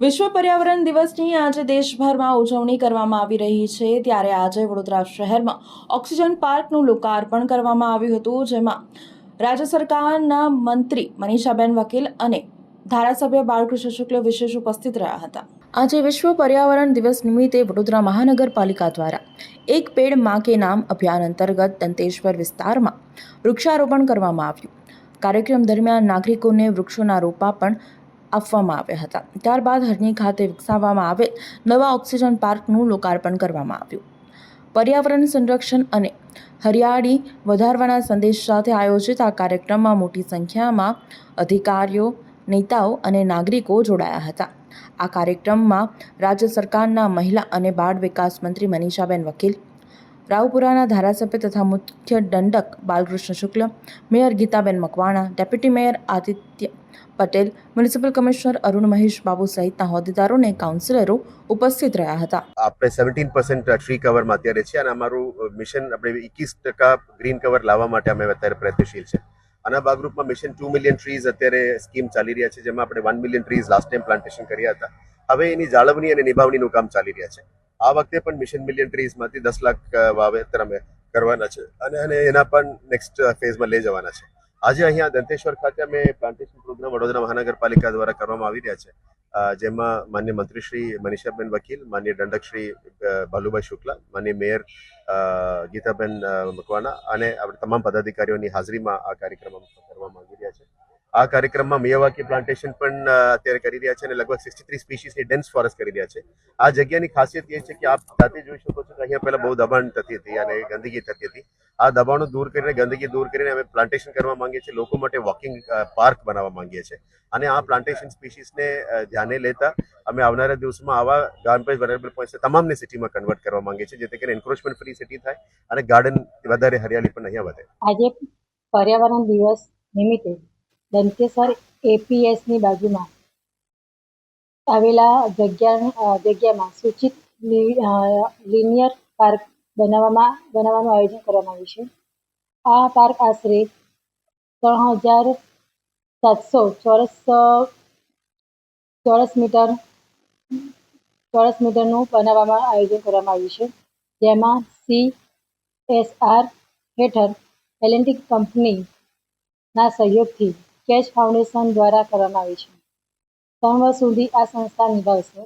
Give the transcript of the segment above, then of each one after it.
વિશ્વ પર્યાવરણ દિવસની આજે દેશભરમાં ઉજવણી કરવામાં આવી રહી છે, ત્યારે આજે વડોદરા શહેરમાં ઓક્સિજન પાર્કનું લોકાર્પણ કરવામાં આવ્યું હતું, જેમાં રાજ્ય સરકારના મંત્રી મનીષાબેન વકીલ અને ધારાસભ્ય બાલકૃષ્ણ શુક્લ વિશેષ ઉપસ્થિત રહ્યા હતા। આજે વિશ્વ પર્યાવરણ દિવસ નિમિત્તે વડોદરા મહાનગરપાલિકા દ્વારા એક પેડ માં કે નામ અભિયાન અંતર્ગત દંતેશ્વર વિસ્તારમાં વૃક્ષારોપણ કરવામાં આવ્યું। કાર્યક્રમ દરમિયાન નાગરિકોને વૃક્ષોના રોપા પણ આપવામાં આવ્યા હતા। ત્યારબાદ હરણી ખાતે વિકસાવવામાં આવેલ નવા ઓક્સિજન પાર્કનું લોકાર્પણ કરવામાં આવ્યું। પર્યાવરણ સંરક્ષણ અને હરિયાળી વધારવાના સંદેશ સાથે આયોજિત આ કાર્યક્રમમાં મોટી સંખ્યામાં અધિકારીઓ, નેતાઓ અને નાગરિકો જોડાયા હતા। આ કાર્યક્રમમાં રાજ્ય સરકારના મહિલા અને બાળ વિકાસ મંત્રી મનીષાબેન વકીલ, રાવપુરાના ધારાસભ્ય તથા મુખ્ય દંડક Balkrishna Shukla, mayor Gitaben Makwana, deputy mayor Aditya Patel, municipal commissioner Arun Mahesh Babu સહિતના હોદ્દેદારો અને કાઉન્સિલરો ઉપસ્થિત રહ્યા હતા। આપણે 17% ટ્રી કવરમાં અત્યારે છે અને અમારું મિશન આપણે 21% ગ્રીન કવર લાવવા માટે અમે અત્યારે પ્રયત્નશીલ છે। આના ભાગરૂપમાં મિશન 2 મિલિયન ટ્રીઝ અત્યારે સ્કીમ ચાલી રહ્યા છે, જેમાં આપણે 1 million trees last time plantation કર્યા હતા। હવે એની જાળવણી અને નિભાવણીનું કામ ચાલી રહ્યા છે। આ વખતે પણ મિશન મિલિયન ટ્રીઝમાંથી 10 લાખ વાવેતર અમે કરવાના છે અને એના પણ નેક્સ્ટ ફેઝમાં લઈ જવાના છે। આજે અહીંયા દંતેશ્વર ખાતે અમે પ્લાન્ટેશન પ્રોગ્રામ વડોદરા મહાનગરપાલિકા દ્વારા કરવામાં આવી રહ્યા છે, જેમાં માન્ય મંત્રી શ્રી મનીષાબેન વકીલ, માન્ય દંડક શ્રી બાલુભાઈ શુક્લા, માન્ય મેયર ગીતાબેન મકવાણા અને આપણે તમામ પદાધિકારીઓની હાજરીમાં આ કાર્યક્રમ કરવામાં આવી રહ્યા છે। આ કાર્યક્રમમાં મિયાવાકી પ્લાન્ટેશન પણ અત્યારે કરી રહ્યા છે અને લગભગ 63 સ્પીસીસની ડેન્સ ફોરેસ્ટ કરી રહ્યા છે। આ જગ્યાની ખાસિયત એ છે કે આપ જાતે જોઈ શકો છો કે અહીંયા પહેલા બહુ દબાણ થતી હતી અને ગંદકી થતી હતી। આ દબાણો દૂર કરીને, ગંદકી દૂર કરીને અમે પ્લાન્ટેશન કરવા માંગીએ છીએ, લોકો માટે વોકિંગ પાર્ક બનાવવા માંગીએ છીએ અને આ પ્લાન્ટેશન સ્પીસીસને ધ્યાને લેતા અમે આવનારા દિવસમાં આવા ગાર્ડન વેરેબલ પોઈન્ટ્સ તમામને સિટીમાં કન્વર્ટ કરવા માંગીએ છીએ, જેથી કરીને એન્ક્રોચમેન્ટ ફ્રી સિટી થાય અને ગાર્ડન વધારે હરિયાળી પણ અહીંયા વધે। આજે પર્યાવરણ દિવસ નિમિત્તે દંતેશ્વર એપીએસની બાજુમાં આવેલા જગ્યામાં સૂચિત લિનિયર પાર્ક બનાવવાનું આયોજન કરવામાં આવ્યું છે। આ પાર્ક આશરે 3700 ચોરસ મીટરનું બનાવવામાં આયોજન કરવામાં આવ્યું છે, જેમાં CSR હેઠળ એલ&ટી કંપનીના સહયોગથી કેચ ફાઉન્ડેશન દ્વારા કરવામાં આવી છે। 3 વર્ષ સુધી આ સંસ્થા નિભાવશે।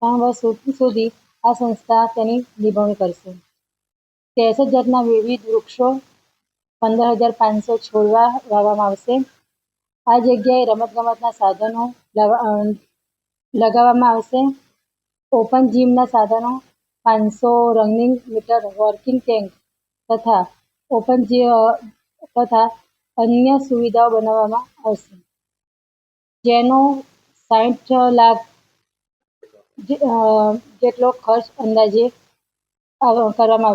3 વર્ષ સુધી આ સંસ્થા તેની નિભાવણી કરશે। 63 જાતના વિવિધ વૃક્ષો, 15,500 છોડવા વાવવામાં આવશે। આ જગ્યાએ રમતગમતના સાધનો લગાવવામાં આવશે। ઓપન જીમના સાધનો, 500 રનિંગ મીટર, વોકિંગ ટેન્ક તથા અન્ય સુવિધાઓ બનાવવામાં આવશે, જેનો 60 લાખ જેટલો ખર્ચ અંદાજે કરવામાં આવશે।